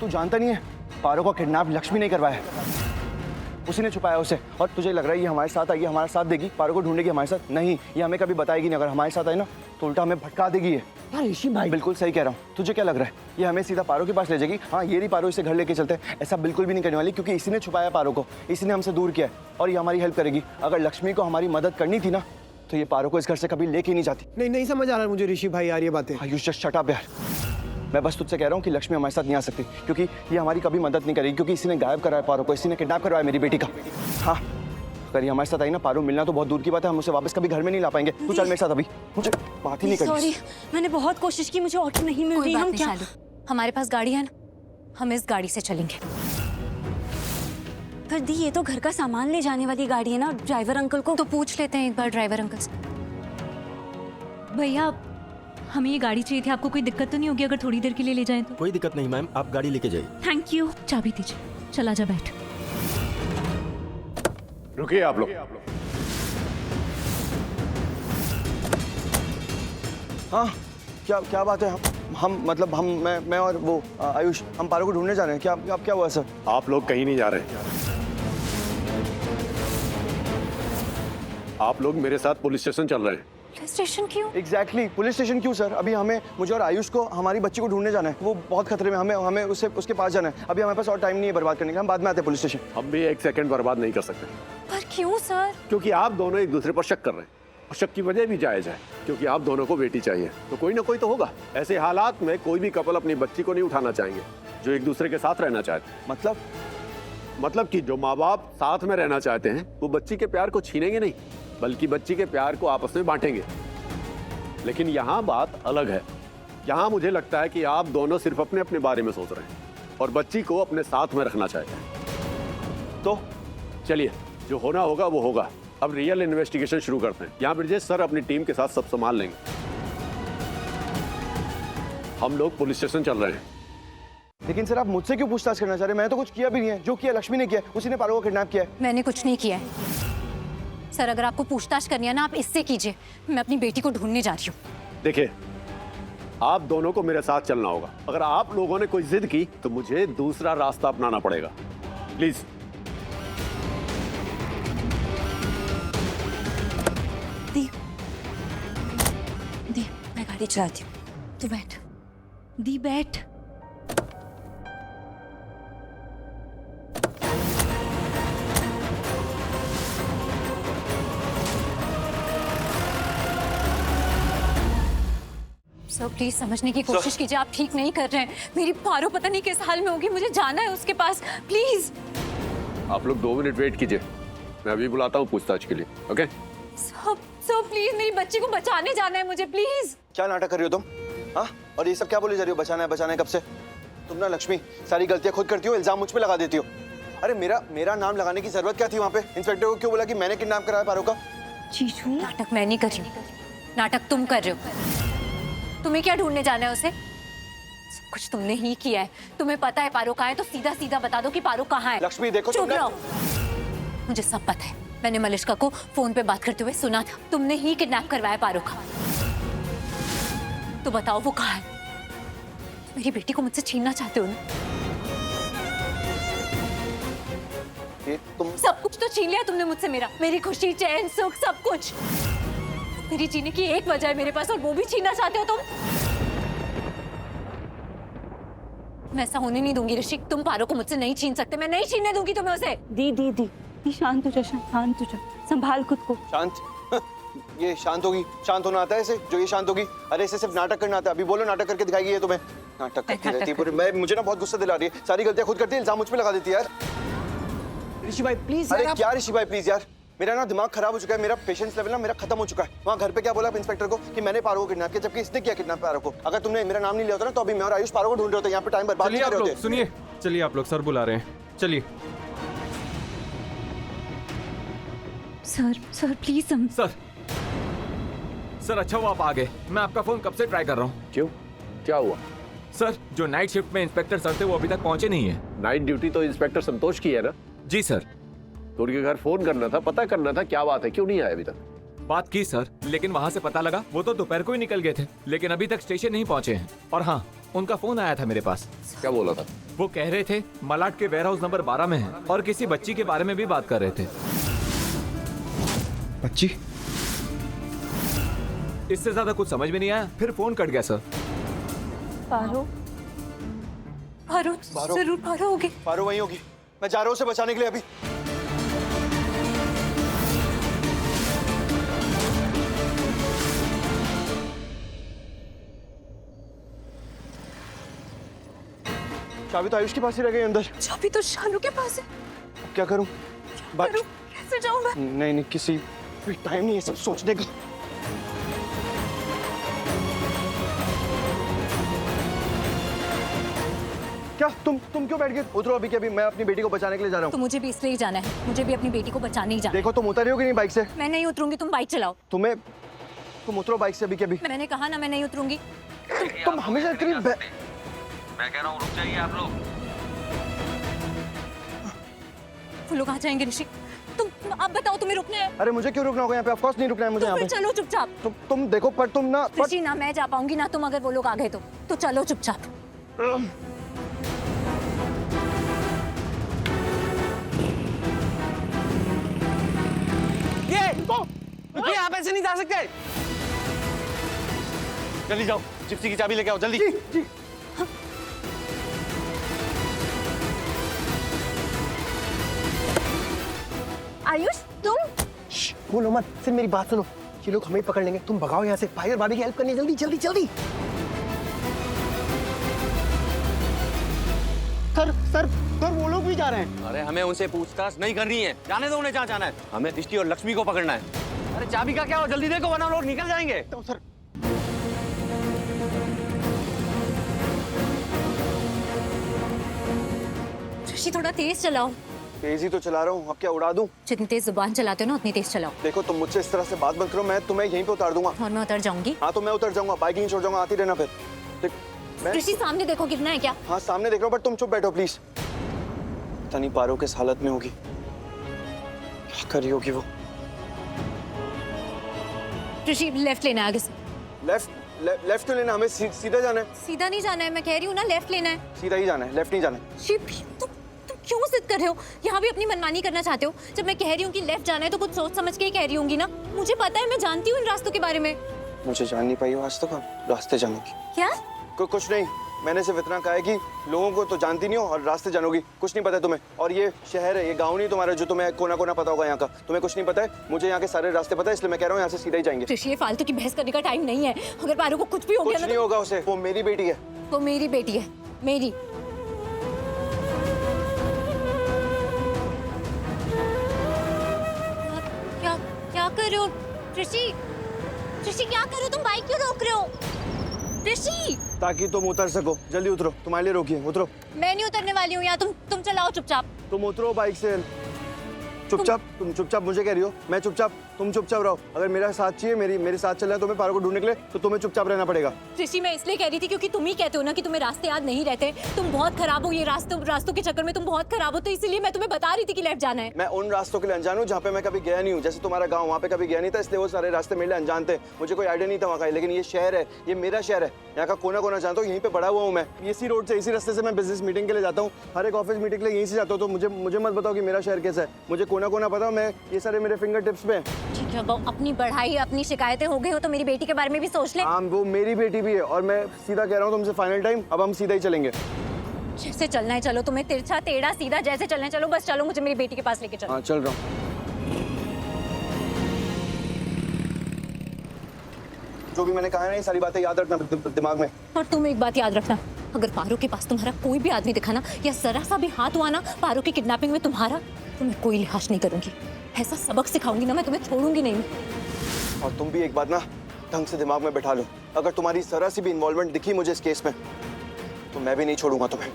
तू जानता नहीं है, पारो को किडनैप लक्ष्मी ने करवाया है, उसी ने छुपाया उसे। और तुझे लग रहा है ये हमारे साथ आएगी, हमारा साथ देगी, पारो को ढूंढेगी हमारे साथ? नहीं, ये हमें कभी बताएगी नहीं। अगर हमारे साथ आए ना तो उल्टा हमें भटका देगी ये। यार ऋषि भाई, बिल्कुल सही कह रहा हूँ। तुझे क्या लग रहा है ये हमें सीधा पारो के पास ले जाएगी? हाँ, ये रही पारो, इसे घर लेके चलते हैं। ऐसा बिल्कुल भी नहीं करने वाली, क्योंकि इसी ने छुपाया पारो को, इसी ने हमसे दूर किया है और ये हमारी हेल्प करेगी। अगर लक्ष्मी को हमारी मदद करनी थी ना तो ये पारो को इस घर से कभी लेके नहीं जाती। नहीं समझ आ रहा मुझे ऋषि भाई यार ये बातें। आयुष जस्ट शट अप यार। मैं बस तुझसे कह रहा हूँ कि लक्ष्मी हमारे साथ नहीं आ सकती, क्योंकि ये हमारी कभी मदद नहीं करेगी, क्योंकि इसी ने गायब कराया पारो को, इसी ने किडनैप करवाया मेरी बेटी का। हाँ, अगर ये हमारे साथ आई ना, पारो मिलना तो बहुत दूर की बात है, हम उसे वापस कभी घर में नहीं ला पाएंगे। तू चल मेरे साथ, अभी मुझे बात ही नहीं करनी। सॉरी, मैंने बहुत कोशिश की, मुझे ऑटो नहीं मिल रही। हम क्या, हमारे पास गाड़ी है ना, हम इस गाड़ी से चलेंगे। पर दी, ये तो घर का सामान ले जाने वाली गाड़ी है ना, ड्राइवर अंकल को तो पूछ लेते हैं एक बार ड्राइवर अंकल से। भैया हमें ये गाड़ी चाहिए थी, आपको कोई दिक्कत तो नहीं होगी अगर थोड़ी देर के लिए ले जाएं तो? कोई दिक्कत नहीं मैम, आप गाड़ी लेके जाइए। Thank you. चाबी दीजिए, चला जा बैठ। रुकिए आप लोग। हाँ, क्या बात है? हम मतलब मैं और वो आयुष, हम पारो को ढूंढने जा रहे हैं। क्या हुआ सर? आप लोग कहीं नहीं जा रहे, आप लोग मेरे साथ पुलिस स्टेशन चल रहे हैं। पुलिस स्टेशन क्यों? एग्जैक्टली, पुलिस स्टेशन क्यों सर? अभी मुझे और आयुष को हमारी बच्ची को ढूंढने जाना है, वो बहुत खतरे में। हमें उसके पास जाना है। अभी हमारे पास और टाइम नहीं है बर्बाद करने का, हम बाद में आते हैं पुलिस स्टेशन। हम भी एक सेकंड बर्बाद नहीं कर सकते। पर क्यों सर? क्योंकि आप दोनों एक दूसरे पर शक कर रहे हैं, और शक की वजह भी जायज है, क्योंकि आप दोनों को बेटी चाहिए, तो कोई ना कोई तो होगा। ऐसे हालात में कोई भी कपल अपनी बच्ची को नहीं उठाना चाहेंगे जो एक दूसरे के साथ रहना चाहते हैं। मतलब कि जो माँ बाप साथ में रहना चाहते हैं वो बच्ची के प्यार को छीनेंगे नहीं, बल्कि बच्ची के प्यार को आपस में बांटेंगे। लेकिन यहाँ बात अलग है। यहाँ मुझे लगता है कि आप दोनों सिर्फ अपने अपने बारे में सोच रहे हैं और बच्ची को अपने साथ में रखना चाहते हैं। तो चलिए, जो होना होगा वो होगा। अब रियल इन्वेस्टिगेशन शुरू करते हैं। यहाँ ब्रिजेश सर अपनी टीम के साथ सब संभाल लेंगे। हम लोग पुलिस स्टेशन चल रहे हैं। लेकिन सर, आप मुझसे क्यों पूछताछ करना चाह रहे हैं? मैं तो कुछ किया भी नहीं है। जो किया लक्ष्मी ने किया, उसी ने पारो को किडनैप किया है। मैंने कुछ नहीं किया है सर। अगर आपको पूछताछ करनी है ना, आप इससे कीजिए। मैं अपनी बेटी को ढूंढने जा रही हूँ। देखिए, आप दोनों को मेरे साथ चलना होगा। अगर आप लोगों ने कोई जिद की तो मुझे दूसरा रास्ता अपनाना पड़ेगा। प्लीज। दी, मैं गाड़ी चलाती हूँ, तू बैठ। दी बैठ। सर प्लीज समझने की कोशिश कीजिए, आप ठीक नहीं कर रहे हैं। मेरी पारो पता नहीं किस हाल में होगी, मुझे जाना है उसके पास, प्लीज। आप लोग 2 मिनट वेट कीजिए, मैं अभी बुलाता हूँ पूछताछ के लिए। ओके सर प्लीज, मेरी बच्ची को बचाने जाना है मुझे, प्लीज। क्या नाटक कर रही हो तुम? हाँ, और ये सब क्या बोले जा रही हो? बचाना है कब से? तुम ना लक्ष्मी सारी गलतियां खुद करती हो, इल्जाम मुझ पे लगा देती हो। अरे मेरा नाम लगाने की जरूरत क्या थी वहाँ पे? इंस्पेक्टर को क्यों बोला कि मैंने किडनैप कराया पारो का? चीचू, नाटक मैं नहीं कर रही हूँ, नाटक तुम कर रहे हो। तुम्हें क्या ढूंढने जाना है उसे? सब कुछ तुमने ही किया है। तुम्हें पता है पारो कहाँ है तो सीधा सीधा बता दो कि पारो कहाँ है। लक्ष्मी देखो, चुप रहो। मुझे सब पता है, मैंने मलिष्का को फोन पे बात करते हुए सुना था। तुमने ही किडनैप करवाया पारो का। तो बताओ वो कहाँ है? मेरी बेटी को मुझसे छीनना चाहते हो ना? तुम सब कुछ तो छीन लिया तुमने मुझसे, मेरी खुशी, चैन, सुख, सब कुछ। मेरी जीने की एक वजह है मेरे पास, और वो भी छीनना चाहते हो तुम। मैं ऐसा होने नहीं दूंगी ऋषि। तुम पारो को मुझसे नहीं छीन सकते, मैं नहीं छीनने दूंगी तुम्हें उसे। दी शांत हो जा, शांत हो जा, संभाल खुद को। शांत? ये शांत होगी? शांत होना आता है इसे? जो ये शांत होगी? अरे इसे सिर्फ नाटक करना आता है। अभी बोलो, नाटक करके दिखाएगी ये तुम्हें? नाटक करती रहती है पूरी। मुझे ना बहुत गुस्सा दिला रही है, सारी गलतियां खुद करती है, इल्जाम मुझ पे लगा देती है यार। ऋषि भाई प्लीज। अरे क्या ऋषि भाई प्लीज यार, मेरा ना दिमाग खराब हो चुका है, मेरा पेशेंस लेवल ना मेरा खत्म हो चुका है। वहाँ घर पे क्या बोला इंस्पेक्टर को कि मैंने पारो को किडनैप किया, जबकि इसने किया किडनैप पारो को। अगर तुमने मेरा नाम नहीं लिया होता ना तो अभी मैं और आयुष पारो को ढूंढ रहे होते, यहाँ पे टाइम बर्बाद नहीं कर रहे होते। सुनिए, चलिए आप लोग, सर बुला रहे हैं, चलिए। सर प्लीज सर अच्छा हुआ आप आ गए। मैं आपका फोन कब से ट्राई कर रहा हूँ। क्यों, क्या हुआ? सर, जो नाइट शिफ्ट में इंस्पेक्टर सर थे वो अभी तक पहुंचे नहीं है। नाइट ड्यूटी तो इंस्पेक्टर संतोष की है ना? जी सर। तो उनके घर फोन करना था, पता करना था क्या बात है, क्यों नहीं आए अभी तक? बात की सर, लेकिन वहां से पता लगा वो तो दोपहर को ही निकल गए थे, लेकिन अभी तक स्टेशन नहीं पहुंचे हैं। और हाँ, उनका फोन आया था मेरे पास। क्या बोला था? वो कह रहे थे मलाड के वेयर हाउस नंबर 12 में है और किसी बच्ची के बारे में भी बात कर रहे थे। बच्ची? इससे ज्यादा कुछ समझ में नहीं आया, फिर फोन कट गया सर। पारो पारो जरूर पारो होगी। पारो वहीं होगी, मैं जा रहा हूँ उसे बचाने के लिए अभी। चाबी तो आयुष के पास ही रह गई अंदर। चाबी तो शालू के पास है। अब क्या करूं? करूं? कैसे जाऊं मैं? नहीं नहीं, किसी टाइम नहीं है सब सोचने का। क्या तुम क्यों बैठ गए? उतरो अभी के अभी, मैं अपनी बेटी को बचाने के लिए जा रहा तो हूँ। मुझे भी इसलिए ही जाना है, मुझे भी अपनी बेटी को बचाने ही जाना देखो तुम उतर रही हो कि नहीं बाइक से? है। मैं नहीं उतरूंगी, तुम बाइक चलाओ। तुम उतरो बाइक से अभी के अभी। मैंने कहा ना मैं नहीं उतरूंगी। तुम हमेशा इतनी मैं कह रहा हूँ रुक जाइए आप लोग। वो लोग आ जाएंगे ऋषि। तुम अब बताओ तुम्हें रुकना है? अरे मुझे क्यों रुकना होगा यहाँ पे? ऑफ कोर्स नहीं रुकना है मुझे तो यहाँ फिर पे। चलो चुपचाप। तुम देखो, पर तुम ना ऋषि ना मैं जा पाऊंगी ना तुम, अगर वो लोग आ गए तो चलो चुपचाप। ये आप ऐसे नहीं जा सकते। जल्दी जाओ, जिप्सी की चाबी लेके आओ जल्दी। जी। आयुष तुम बोलो मत, सिर्फ मेरी बात सुनो। ये लोग हमें पकड़ लेंगे, तुम भगाओ यहाँ से। भाई और भाभी की हेल्प करनी है, जल्दी जल्दी जल्दी। सर सर सर, वो लोग भी जा रहे हैं। अरे हमें उनसे पूछताछ नहीं करनी है, जाने दो उन्हें जहाँ जाना है। हमें दृष्टि और लक्ष्मी को पकड़ना है। अरे चाबी का क्या हो, जल्दी देखो वरना लोग निकल जाएंगे। तो सर ऋषि थोड़ा तेज चलाओ। तेजी तो चला रहा हूँ, अब क्या उड़ा दूं? जितनी तेज जुबान चलाते हो ना उतनी तेज चलाओ। देखो तुम मुझसे इस तरह से बात मत करो, मैं तुम्हें यहीं पे उतार दूंगा। और मैं उतर जाऊंगी। हाँ तो मैं उतर जाऊंगा, बाइक यहीं छोड़ जाऊंगा, आती रहना फिर। मैं ऋषि सामने देखो, गिरना है क्या? हाँ सामने देख रहा हूँ, बट तुम चुप बैठो प्लीज। पता नहीं पारो किस हालत में होगी, क्या कर रही होगी वो। ऋषि लेफ्ट लेना है आगे से। लेफ्ट तो लेना, हमें सीधा जाना है। सीधा नहीं जाना है, मैं कह रही हूँ ना लेफ्ट लेना है। सीधा ही जाना है, लेफ्ट नहीं जाना है। शिव, तुम क्यों जिद कर रहे हो? यहाँ भी अपनी मनमानी करना चाहते हो? जब मैं कह रही हूँ कि लेफ्ट जाना है तो कुछ सोच समझ के ही कह रही होंगी ना। मुझे पता है, मैं जानती हूँ इन रास्तों के बारे में। मुझे जान नहीं पाई हो आज तक रास्ते जाने की। क्या? कुछ नहीं, मैंने सिर्फ इतना कहा है कि लोगों को तो जानती नहीं हो और रास्ते जानोगी, कुछ नहीं पता है तुम्हें। और ये शहर है, ये गांव नहीं तुम्हारा जो तुम्हें कोना कोना पता होगा यहाँ का। तुम्हें कुछ नहीं पता है, मुझे यहाँ के सारे रास्ते पता है, इसलिए मैं कह रहा हूँ यहाँ से सीधा ही जाएंगे। ऋषि ये फालतू की बहस करने का टाइम नहीं है। अगर पारू को कुछ भी हो गया कुछ ना नहीं होगा उसे, वो मेरी बेटी है। वो मेरी बेटी है, मेरी। क्या क्या कर रहे हो ऋषि? ऋषि क्या कर रहे हो तुम? बाइक क्यों रोक रहे हो ऋषि? ताकि तुम उतर सको। जल्दी उतरो, तुम्हारे लिए रोकिए, उतरो। मैं नहीं उतरने वाली हूँ यहाँ, तुम चलाओ चुपचाप। तुम उतरो बाइक से। चुपचाप, तुम चुपचाप मुझे कह रही हो, मैं चुपचाप, तुम चुपचाप रहो। अगर मेरा साथ चाहिए, मेरे साथ चलना है तुम्हें पारो को ढूंढने के लिए, तो तुम्हें चुपचाप रहना पड़ेगा। ऋषि मैं इसलिए कह रही थी क्योंकि तुम ही कहते हो ना कि तुम्हें रास्ते याद नहीं रहते। तुम बहुत खराब हो, ये रास्तों के चक्कर में तुम बहुत खराब हो, तो इसीलिए मैं तुम्हें बता रही थी कि लेफ्ट जाना है। मैं उन रास्तों के लिए अनजान हूँ जहाँ पे मैं कभी गया नहीं हूँ। जैसे तुम्हारा गाँव, वहाँ पे कभी गया नहीं था, इसलिए वो सारे रास्ते मेरे लिए अनजान थे। मुझे कोई आइडिया नहीं था वहाँ का। लेकिन ये शहर है, ये मेरा शहर है, यहाँ का कोना कोना जानता हूँ, यहीं पे पड़ा हुआ हूँ मैं। इसी रोड से, इसी रास्ते से मैं बिजनेस मीटिंग के लिए जाता हूँ, हर एक ऑफिस मीटिंग के लिए यहीं से जाता हूँ। तो मुझे मत बताओ कि मेरा शहर कैसा है। मुझे कोना कोना पता, मैं ये सारे मेरे फिंगर टिप्स पे। ठीक है, अपनी बढ़ाई, अपनी शिकायतें हो गई हो तो मेरी बेटी के बारे में भी सोच ले। हाँ वो मेरी बेटी भी है, और मैं सीधा कह रहा हूँ तुमसे, फाइनल टाइम, अब हम सीधा ही चलेंगे। जैसे चलना है चलो, तुम्हें तिरछा टेढ़ा सीधा जैसे चलना है चलो, बस चलो, मुझे मेरी बेटी के पास लेके चलो। हाँ चल रहा हूँ। जो भी मैंने कहा है ना, ये सारी बातें याद रखना दिमाग में। और तुम एक बात याद रखना, अगर पारो के पास तुम्हारा कोई भी आदमी दिखा ना, या जरा सा भी हाथ हुआ ना पारो की किडनैपिंग में तुम्हारा, तो मैं कोई लिहाज नहीं करूंगी। ऐसा सबक सिखाऊंगी ना मैं, तुम्हें छोड़ूंगी नहीं मैं। और तुम भी एक बात ना ढंग से दिमाग में बैठा लो, अगर तुम्हारी जरा सी भी इन्वॉल्वमेंट दिखी मुझे इस केस में, तो मैं भी नहीं छोड़ूंगा तुम्हें।